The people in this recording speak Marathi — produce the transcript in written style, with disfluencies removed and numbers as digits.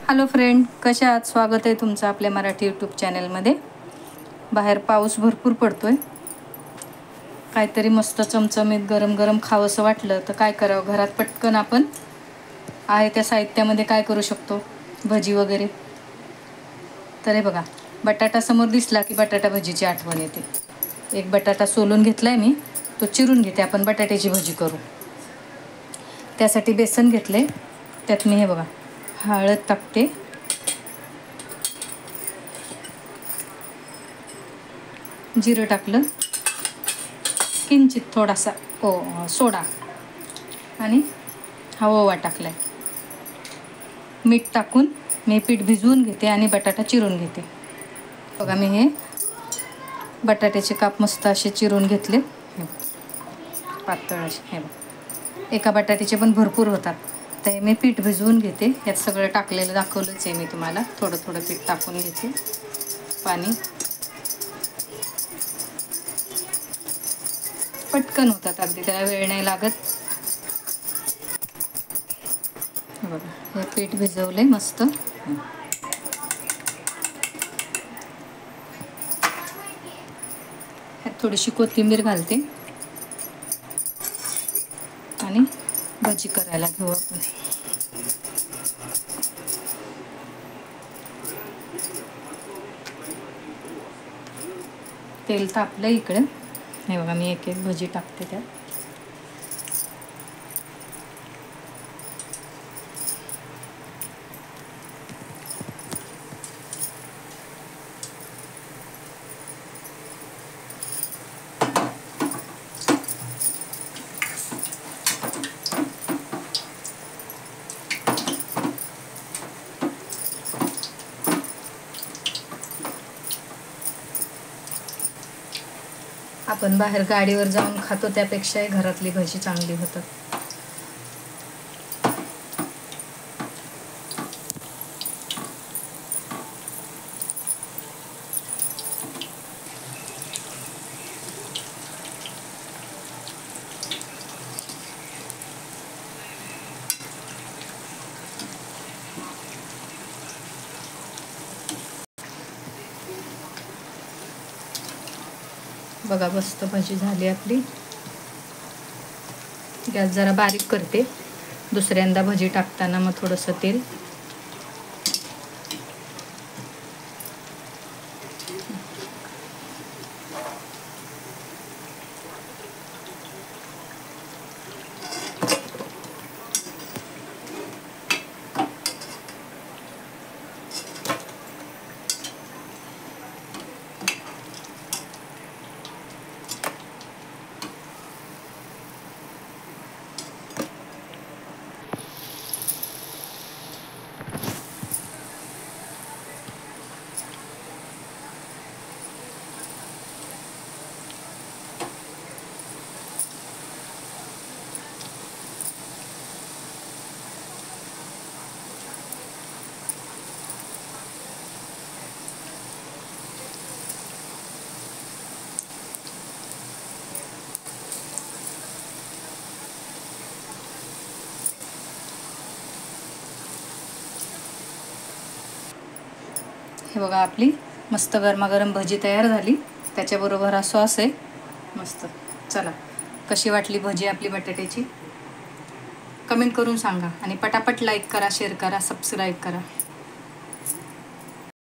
हॅलो फ्रेंड, कशा आहात? स्वागत आहे तुमचं आपल्या मराठी यूट्यूब चॅनलमध्ये. बाहेर पाऊस भरपूर पडतोय. काहीतरी मस्त चमचमीत गरम गरम खावंसं वाटलं तर काय करावं? घरात पटकन आपण आहे त्या साहित्यामध्ये काय करू शकतो? भजी वगैरे. तर हे बघा, बटाटा समोर दिसला की बटाटा भजीची आठवण येते. एक बटाटा सोलून घेतलाय मी, तो चिरून घेते. आपण बटाट्याची भजी करू. त्यासाठी बेसन घेतले. त्यात मी हे बघा हळद टाकते, जिरं टाकलं, किंचित थोडासा सोडा आणि ओवा टाकलाय. मीठ टाकून मी पीठ भिजवून घेते आणि बटाटा चिरून घेते. बघा, मी हे बटाट्याचे काप मस्त असे चिरून घेतले, पातळ असे. हे बघा, एका बटाट्याचे पण भरपूर होतात. तर मी पीठ भिजवून घेते. यात सगळं टाकलेलं दाखवलंच आहे मी तुम्हाला. थोडं थोडं पीठ टाकून घेते, पाणी. पटकन होतात अगदी, त्याला वेळ नाही लागत. बघा, हे पीठ भिजवले मस्त. ह्यात थोडीशी कोथिंबीर घालते आणि भजी करायला घेऊ आपण. तेल तापलं इकडे. हे बघा, मी एक एक भजी टाकते त्यात. आपण बाहेर गाडीवर जाऊन खातो त्यापेक्षाही घरातली भजी चांगली होतात. बघा, मस्त भजी झाली आपली. गॅस जरा बारीक करते. दुसऱ्यांदा भजी टाकताना मग थोडंसं तेल. हे बघा, आपली मस्त गरमागरम भजी तयार झाली. त्याच्याबरोबर हा सॉस आहे मस्त. चला, कशी वाटली भजी आपली बटाट्याची? कमेंट करून सांगा आणि पटापट लाईक करा, शेअर करा, सबस्क्राईब करा.